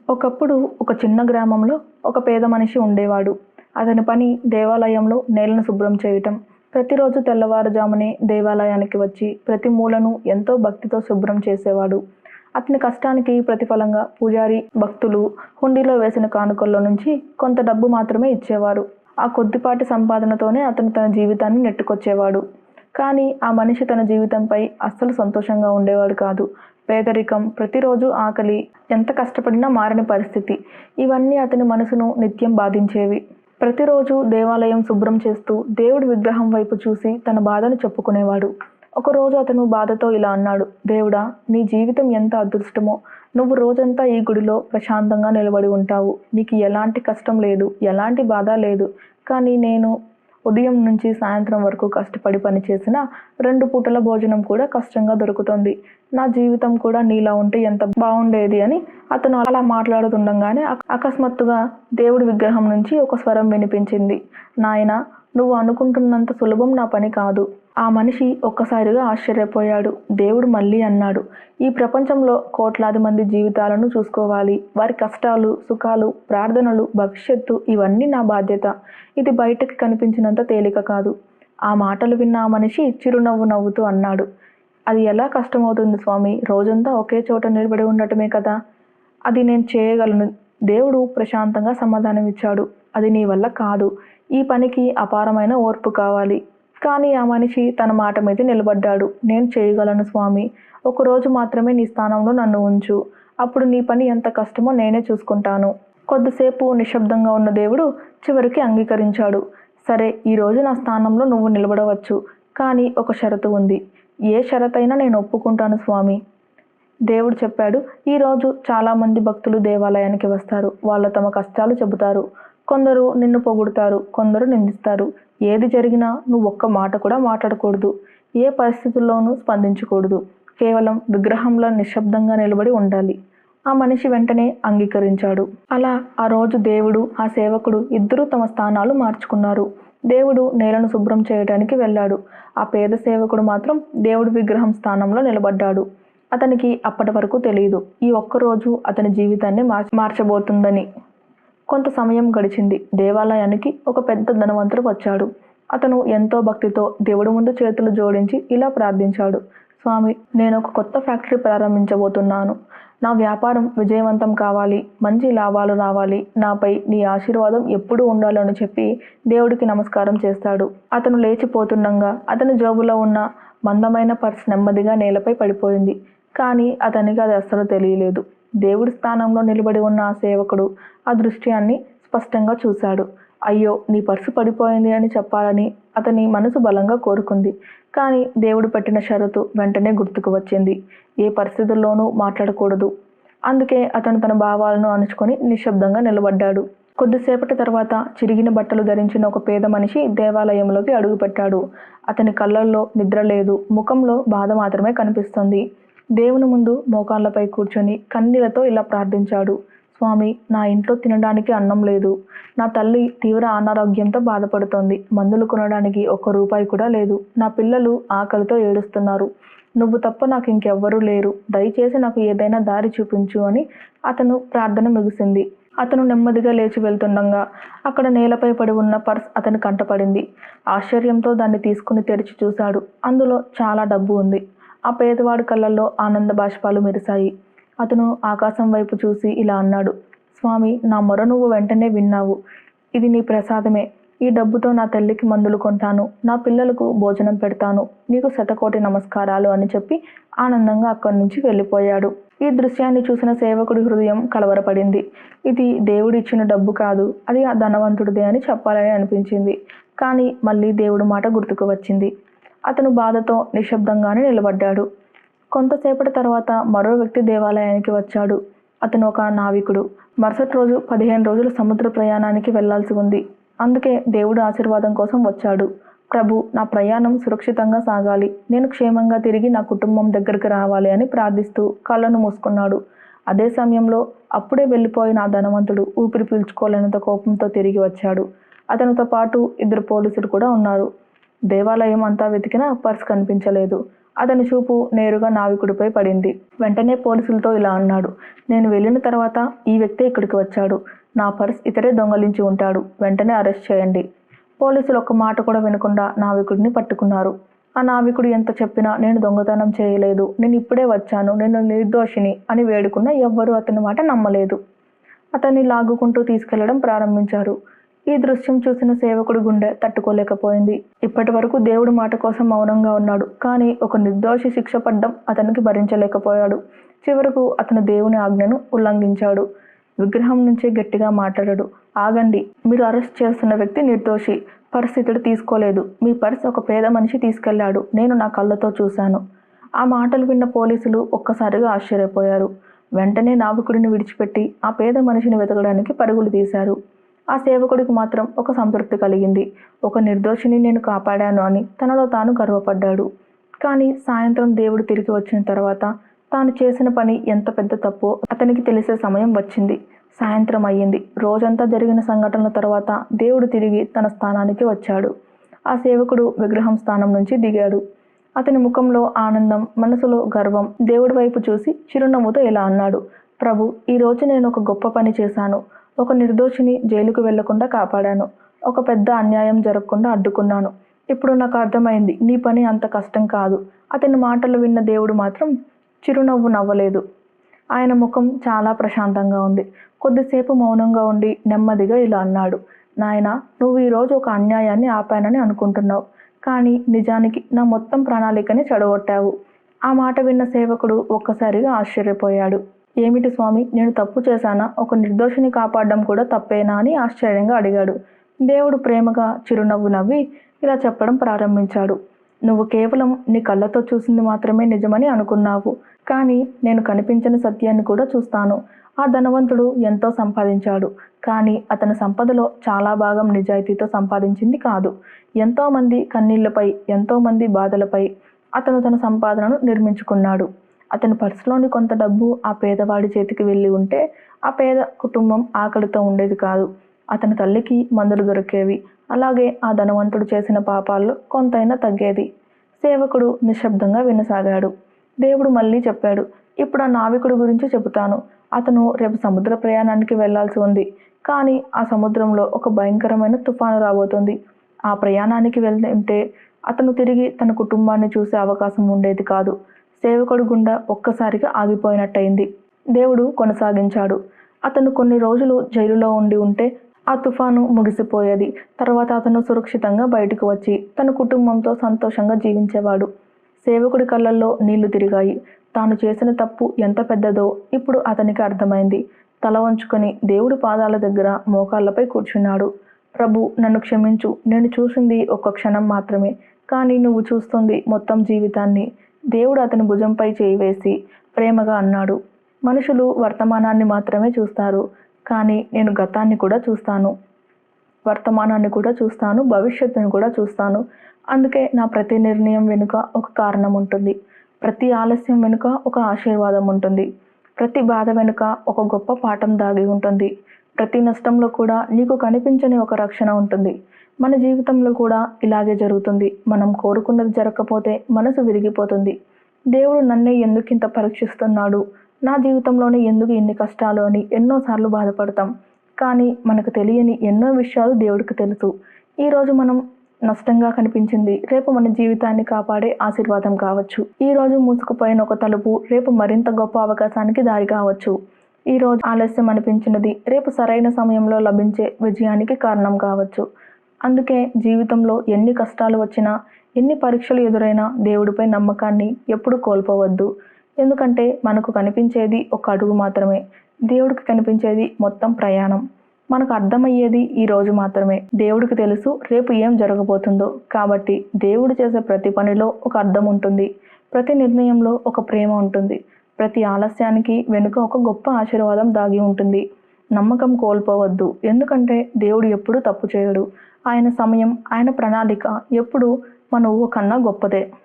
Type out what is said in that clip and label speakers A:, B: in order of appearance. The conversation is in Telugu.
A: ఒకప్పుడు ఒక చిన్న గ్రామంలో ఒక పేద మనిషి ఉండేవాడు. అతని పని దేవాలయంలో నేలను శుభ్రం చేయటం. ప్రతిరోజు తెల్లవారుజామునే దేవాలయానికి వచ్చి ప్రతి మూలను ఎంతో భక్తితో శుభ్రం చేసేవాడు. అతని కష్టానికి ప్రతిఫలంగా పూజారి, భక్తులు హుండీలో వేసిన కానుకల్లో నుంచి కొంత డబ్బు మాత్రమే ఇచ్చేవారు. ఆ కొద్దిపాటి సంపాదనతోనే అతను తన జీవితాన్ని నెట్టుకొచ్చేవాడు. కానీ ఆ మనిషి తన జీవితంపై అస్సలు సంతోషంగా ఉండేవాడు కాదు. పేదరికం, ప్రతిరోజు ఆకలి, ఎంత కష్టపడినా మారని పరిస్థితి, ఇవన్నీ అతని మనసును నిత్యం బాధించేవి. ప్రతిరోజు దేవాలయం శుభ్రం చేస్తూ దేవుడి విగ్రహం వైపు చూసి తన బాధను చెప్పుకునేవాడు. ఒకరోజు అతను బాధతో ఇలా అన్నాడు: దేవుడా, నీ జీవితం ఎంత అదృష్టమో! నువ్వు రోజంతా ఈ గుడిలో ప్రశాంతంగా నిలబడి ఉంటావు. నీకు ఎలాంటి కష్టం లేదు, ఎలాంటి బాధ లేదు. కానీ నేను ఉదయం నుంచి సాయంత్రం వరకు కష్టపడి పనిచేసిన 2 పూటల భోజనం కూడా కష్టంగా దొరుకుతుంది. నా జీవితం కూడా నీలా ఉంటే ఎంత బాగుండేది అని అతను అలా మాట్లాడుతుండగానే అకస్మాత్తుగా దేవుడి విగ్రహం నుంచి ఒక స్వరం వినిపించింది: నాయనా, నువ్వు అనుకుంటున్నంత సులభం నా పని కాదు. ఆ మనిషి ఒక్కసారిగా ఆశ్చర్యపోయాడు. దేవుడు మళ్ళీ అన్నాడు: ఈ ప్రపంచంలో కోట్లాది మంది జీవితాలను చూసుకోవాలి. వారి కష్టాలు, సుఖాలు, ప్రార్థనలు, భవిష్యత్తు, ఇవన్నీ నా బాధ్యత. ఇది బయటకి కనిపించినంత తేలిక కాదు. ఆ మాటలు విన్న ఆ మనిషి చిరునవ్వు నవ్వుతూ అన్నాడు: అది ఎలా కష్టమవుతుంది స్వామి? రోజంతా ఒకే చోట నిలబడి ఉండటమే కదా. అది నేను చేయగలను. దేవుడు ప్రశాంతంగా సమాధానమిచ్చాడు: అది నీ వల్ల కాదు. ఈ పనికి అపారమైన ఓర్పు కావాలి. కానీ ఆ మనిషి తన మాట మీద నిలబడ్డాడు. నేను చేయగలను స్వామి. ఒకరోజు మాత్రమే నీ స్థానంలో నన్ను ఉంచు. అప్పుడు నీ పని ఎంత కష్టమో నేనే చూసుకుంటాను. కొద్దిసేపు నిశ్శబ్దంగా ఉన్న దేవుడు చివరికి అంగీకరించాడు. సరే, ఈరోజు నా స్థానంలో నువ్వు నిలబడవచ్చు. కానీ ఒక షరతు ఉంది. ఏ షరతైనా నేను ఒప్పుకుంటాను స్వామి. దేవుడు చెప్పాడు: ఈరోజు చాలామంది భక్తులు దేవాలయానికి వస్తారు. వాళ్ళు తమ కష్టాలు చెబుతారు. కొందరు నిన్ను పొగుడుతారు, కొందరు నిందిస్తారు. ఏది జరిగినా నువ్వు ఒక్క మాట కూడా మాట్లాడకూడదు. ఏ పరిస్థితుల్లోనూ స్పందించకూడదు. కేవలం విగ్రహంలో నిశ్శబ్దంగా నిలబడి ఉండాలి. ఆ మనిషి వెంటనే అంగీకరించాడు. అలా ఆ రోజు దేవుడు, ఆ సేవకుడు ఇద్దరూ తమ స్థానాలు మార్చుకున్నారు. దేవుడు నేలను శుభ్రం చేయడానికి వెళ్ళాడు. ఆ పేద సేవకుడు మాత్రం దేవుడి విగ్రహం స్థానంలో నిలబడ్డాడు. అతనికి అప్పటి వరకు తెలియదు ఈ ఒక్కరోజు అతని జీవితాన్ని మార్చబోతుందని. కొంత సమయం గడిచింది. దేవాలయానికి ఒక పెద్ద ధనవంతుడు వచ్చాడు. అతను ఎంతో భక్తితో దేవుడి ముందు చేతులు జోడించి ఇలా ప్రార్థించాడు: స్వామి, నేను ఒక కొత్త ఫ్యాక్టరీ ప్రారంభించబోతున్నాను. నా వ్యాపారం విజయవంతం కావాలి, మంచి లాభాలు రావాలి. నాపై నీ ఆశీర్వాదం ఎప్పుడూ ఉండాలని చెప్పి దేవుడికి నమస్కారం చేస్తాడు. అతను లేచిపోతుండగా అతని జేబులో ఉన్న మందమైన పర్స్ నెమ్మదిగా నేలపై పడిపోయింది. కానీ అతనికి అది అస్సలు తెలియలేదు. దేవుడి స్థానంలో నిలబడి ఉన్న ఆ సేవకుడు ఆ దృశ్యాన్ని స్పష్టంగా చూశాడు. అయ్యో, నీ పర్సు పడిపోయింది అని చెప్పాలని అతని మనసు బలంగా కోరుకుంది. కానీ దేవుడు పెట్టిన షరతు వెంటనే గుర్తుకు వచ్చింది: ఏ పరిస్థితుల్లోనూ మాట్లాడకూడదు. అందుకే అతను తన భావాలను అణుచుకొని నిశ్శబ్దంగా నిలబడ్డాడు. కొద్దిసేపటి తర్వాత చిరిగిన బట్టలు ధరించిన ఒక పేద మనిషి దేవాలయంలోకి అడుగుపెట్టాడు. అతని కళ్ళల్లో నిద్ర లేదు, ముఖంలో బాధ మాత్రమే కనిపిస్తుంది. దేవుని ముందు మోకాళ్ళపై కూర్చొని కన్నీళ్లతో ఇలా ప్రార్థించాడు: స్వామి, నా ఇంట్లో తినడానికి అన్నం లేదు. నా తల్లి తీవ్ర అనారోగ్యంతో బాధపడుతోంది. మందులు కొనడానికి ఒక్క రూపాయి కూడా లేదు. నా పిల్లలు ఆకలితో ఏడుస్తున్నారు. నువ్వు తప్ప నాకు ఇంకెవ్వరూ లేరు. దయచేసి నాకు ఏదైనా దారి చూపించు అని అతను ప్రార్థన ముగిసింది. అతను నెమ్మదిగా లేచి వెళ్తుండగా అక్కడ నేలపై పడి ఉన్న పర్స్ అతని కంటపడింది. ఆశ్చర్యంతో దాన్ని తీసుకుని తెరిచి చూశాడు. అందులో చాలా డబ్బు ఉంది. ఆ పేదవాడి కళ్ళల్లో ఆనంద బాష్పాలు మెరిశాయి. అతను ఆకాశం వైపు చూసి ఇలా అన్నాడు: స్వామి, నా మొర నువ్వు వెంటనే విన్నావు. ఇది నీ ప్రసాదమే. ఈ డబ్బుతో నా తల్లికి మందులు కొంటాను, నా పిల్లలకు భోజనం పెడతాను. నీకు శతకోటి నమస్కారాలు అని చెప్పి ఆనందంగా అక్కడి నుంచి వెళ్ళిపోయాడు. ఈ దృశ్యాన్ని చూసిన సేవకుడి హృదయం కలవరపడింది. ఇది దేవుడు ఇచ్చిన డబ్బు కాదు, అది ఆ ధనవంతుడిదే అని చెప్పాలని అనిపించింది. కానీ మళ్ళీ దేవుడి మాట గుర్తుకు వచ్చింది. అతను బాధతో నిశ్శబ్దంగానే నిలబడ్డాడు. కొంతసేపటి తర్వాత మరో వ్యక్తి దేవాలయానికి వచ్చాడు. అతను ఒక నావికుడు. మరుసటి రోజు 15 రోజుల సముద్ర ప్రయాణానికి వెళ్లాల్సి ఉంది. అందుకే దేవుడి ఆశీర్వాదం కోసం వచ్చాడు. ప్రభు, నా ప్రయాణం సురక్షితంగా సాగాలి. నేను క్షేమంగా తిరిగి నా కుటుంబం దగ్గరికి రావాలి అని ప్రార్థిస్తూ కళ్ళను మూసుకున్నాడు. అదే సమయంలో అప్పుడే వెళ్ళిపోయిన ఆ ధనవంతుడు ఊపిరి పీల్చుకోలేనంత కోపంతో తిరిగి వచ్చాడు. అతనితో పాటు 2 పోలీసులు కూడా ఉన్నారు. దేవాలయం అంతా వెతికినా పర్స్ కనిపించలేదు. అతని చూపు నేరుగా నావికుడిపై పడింది. వెంటనే పోలీసులతో ఇలా అన్నాడు, నేను వెళ్ళిన తర్వాత ఈ వ్యక్తి ఇక్కడికి వచ్చాడు. నా పర్స్ ఇతడే దొంగలించి ఉంటాడు. వెంటనే అరెస్ట్ చేయండి. పోలీసులు ఒక్క మాట కూడా వినకుండా నావికుడిని పట్టుకున్నారు. ఆ నావికుడు ఎంత చెప్పినా నేను దొంగతనం చేయలేదు, నేను ఇప్పుడే వచ్చాను, నేను నిర్దోషిని అని వేడుకున్నా ఎవ్వరూ అతని మాట నమ్మలేదు. అతన్ని లాగుకుంటూ తీసుకెళ్లడం ప్రారంభించారు. ఈ దృశ్యం చూసిన సేవకుడి గుండె తట్టుకోలేకపోయింది. ఇప్పటి వరకు దేవుడి మాట కోసం మౌనంగా ఉన్నాడు. కానీ ఒక నిర్దోషి శిక్ష పడ్డం అతనికి భరించలేకపోయాడు. చివరకు అతను దేవుని ఆజ్ఞను ఉల్లంఘించాడు. విగ్రహం నుంచి గట్టిగా మాట్లాడాడు, ఆగండి, మీరు అరెస్ట్ చేస్తున్న వ్యక్తి నిర్దోషి. పరిస్థితుడు తీసుకోలేదు. మీ పర్స్ ఒక పేద మనిషి తీసుకెళ్లాడు. నేను నా కళ్ళతో చూశాను. ఆ మాటలు విన్న పోలీసులు ఒక్కసారిగా ఆశ్చర్యపోయారు. వెంటనే నావికుడిని విడిచిపెట్టి ఆ పేద మనిషిని వెతకడానికి పరుగులు తీశారు. ఆ సేవకుడికి మాత్రం ఒక సంతృప్తి కలిగింది. ఒక నిర్దోషిని నేను కాపాడాను అని తనలో తాను గర్వపడ్డాడు. కానీ సాయంత్రం దేవుడు తిరిగి వచ్చిన తర్వాత తాను చేసిన పని ఎంత పెద్ద తప్పో అతనికి తెలిసే సమయం వచ్చింది. సాయంత్రం అయ్యింది. రోజంతా జరిగిన సంఘటనల తర్వాత దేవుడు తిరిగి తన స్థానానికి వచ్చాడు. ఆ సేవకుడు విగ్రహం స్థానం నుంచి దిగాడు. అతని ముఖంలో ఆనందం, మనసులో గర్వం. దేవుడి వైపు చూసి చిరునవ్వుతో ఇలా అన్నాడు, ప్రభు, ఈరోజు నేను ఒక గొప్ప పని చేశాను. ఒక నిర్దోషిని జైలుకు వెళ్లకుండా కాపాడాను. ఒక పెద్ద అన్యాయం జరగకుండా అడ్డుకున్నాను. ఇప్పుడు నాకు అర్థమైంది, నీ పని అంత కష్టం కాదు. అతని మాటలు విన్న దేవుడు మాత్రం చిరునవ్వు నవ్వలేదు. ఆయన ముఖం చాలా ప్రశాంతంగా ఉంది. కొద్దిసేపు మౌనంగా ఉండి నెమ్మదిగా ఇలా అన్నాడు, నాయనా, నువ్వు ఈరోజు ఒక అన్యాయాన్ని ఆపానని అనుకుంటున్నావు. కానీ నిజానికి నా మొత్తం ప్రణాళికని చెడగొట్టావు. ఆ మాట విన్న సేవకుడు ఒక్కసారిగా ఆశ్చర్యపోయాడు. ఏమిటి స్వామి, నేను తప్పు చేశానా? ఒక నిర్దోషిని కాపాడడం కూడా తప్పేనా అని ఆశ్చర్యంగా అడిగాడు. దేవుడు ప్రేమగా చిరునవ్వు నవ్వి ఇలా చెప్పడం ప్రారంభించాడు, నువ్వు కేవలం నీ కళ్ళతో చూసింది మాత్రమే నిజమని అనుకున్నావు. కానీ నేను కనిపించని సత్యాన్ని కూడా చూస్తాను. ఆ ధనవంతుడు ఎంతో సంపాదించాడు. కానీ అతని సంపదలో చాలా భాగం నిజాయితీతో సంపాదించింది కాదు. ఎంతోమంది కన్నీళ్లపై, ఎంతోమంది బాధలపై అతను తన సంపాదనను నిర్మించుకున్నాడు. అతని పర్సులోని కొంత డబ్బు ఆ పేదవాడి చేతికి వెళ్ళి ఉంటే ఆ పేద కుటుంబం ఆకలితో ఉండేది కాదు. అతని తల్లికి మందులు దొరికేవి. అలాగే ఆ ధనవంతుడు చేసిన పాపాల్లో కొంతైనా తగ్గేది. సేవకుడు నిశ్శబ్దంగా వినసాగాడు. దేవుడు మళ్ళీ చెప్పాడు, ఇప్పుడు ఆ నావికుడి గురించి చెబుతాను. అతను రేపు సముద్ర ప్రయాణానికి వెళ్లాల్సి ఉంది. కానీ ఆ సముద్రంలో ఒక భయంకరమైన తుఫాను రాబోతుంది. ఆ ప్రయాణానికి వెళ్తే అతను తిరిగి తన కుటుంబాన్ని చూసే అవకాశం ఉండేది కాదు. సేవకుడి గుండె ఒక్కసారిగా ఆగిపోయినట్టయింది. దేవుడు కొనసాగించాడు, అతను కొన్ని రోజులు జైలులో ఉంటే ఆ తుఫాను ముగిసిపోయేది. తర్వాత అతను సురక్షితంగా బయటకు వచ్చి తన కుటుంబంతో సంతోషంగా జీవించేవాడు. సేవకుడి కళ్ళల్లో నీళ్లు తిరిగాయి. తాను చేసిన తప్పు ఎంత పెద్దదో ఇప్పుడు అతనికి అర్థమైంది. తల వంచుకొని దేవుడి పాదాల దగ్గర మోకాళ్లపై కూర్చున్నాడు. ప్రభు, నన్ను క్షమించు. నేను చూసింది ఒక్క క్షణం మాత్రమే, కానీ నువ్వు చూస్తుంది మొత్తం జీవితాన్ని. దేవుడు అతని భుజంపై చేయి వేసి ప్రేమగా అన్నాడు, మనుషులు వర్తమానాన్ని మాత్రమే చూస్తారు, కానీ నేను గతాన్ని కూడా చూస్తాను, వర్తమానాన్ని కూడా చూస్తాను, భవిష్యత్తును కూడా చూస్తాను. అందుకే నా ప్రతి నిర్ణయం వెనుక ఒక కారణం ఉంటుంది. ప్రతి ఆలస్యం వెనుక ఒక ఆశీర్వాదం ఉంటుంది. ప్రతి బాధ వెనుక ఒక గొప్ప పాఠం దాగి ఉంటుంది. ప్రతి నష్టంలో కూడా నీకు కనిపించని ఒక రక్షణ ఉంటుంది. మన జీవితంలో కూడా ఇలాగే జరుగుతుంది. మనం కోరుకున్నది జరగకపోతే మనసు విరిగిపోతుంది. దేవుడు నన్నే ఎందుకు ఇంత పరీక్షిస్తున్నాడు, నా జీవితంలోనే ఎందుకు ఇన్ని కష్టాలు అని ఎన్నోసార్లు బాధపడతాం. కానీ మనకు తెలియని ఎన్నో విషయాలు దేవుడికి తెలుసు. ఈరోజు మనం నష్టంగా కనిపించింది రేపు మన జీవితాన్ని కాపాడే ఆశీర్వాదం కావచ్చు. ఈరోజు మూసుకుపోయిన ఒక తలుపు రేపు మరింత గొప్ప అవకాశానికి దారి కావచ్చు. ఈరోజు ఆలస్యం అనిపించినది రేపు సరైన సమయంలో లభించే విజయానికి కారణం కావచ్చు. అందుకే జీవితంలో ఎన్ని కష్టాలు వచ్చినా, ఎన్ని పరీక్షలు ఎదురైనా దేవుడిపై నమ్మకాన్ని ఎప్పుడు కోల్పోవద్దు. ఎందుకంటే మనకు కనిపించేది ఒక అడుగు మాత్రమే, దేవుడికి కనిపించేది మొత్తం ప్రయాణం. మనకు అర్థమయ్యేది ఈ రోజు మాత్రమే. దేవుడికి తెలుసు రేపు ఏం జరగబోతుందో. కాబట్టి దేవుడు చేసే ప్రతి పనిలో ఒక అర్థం ఉంటుంది. ప్రతి నిర్ణయంలో ఒక ప్రేమ ఉంటుంది. ప్రతి ఆలస్యానికి వెనుక ఒక గొప్ప ఆశీర్వాదం దాగి ఉంటుంది. నమ్మకం కోల్పోవద్దు. ఎందుకంటే దేవుడు ఎప్పుడూ తప్పు చేయడు. ఆయన సమయం, ఆయన ప్రణాళిక ఎప్పుడు మన ఊహ కన్నా గొప్పదే.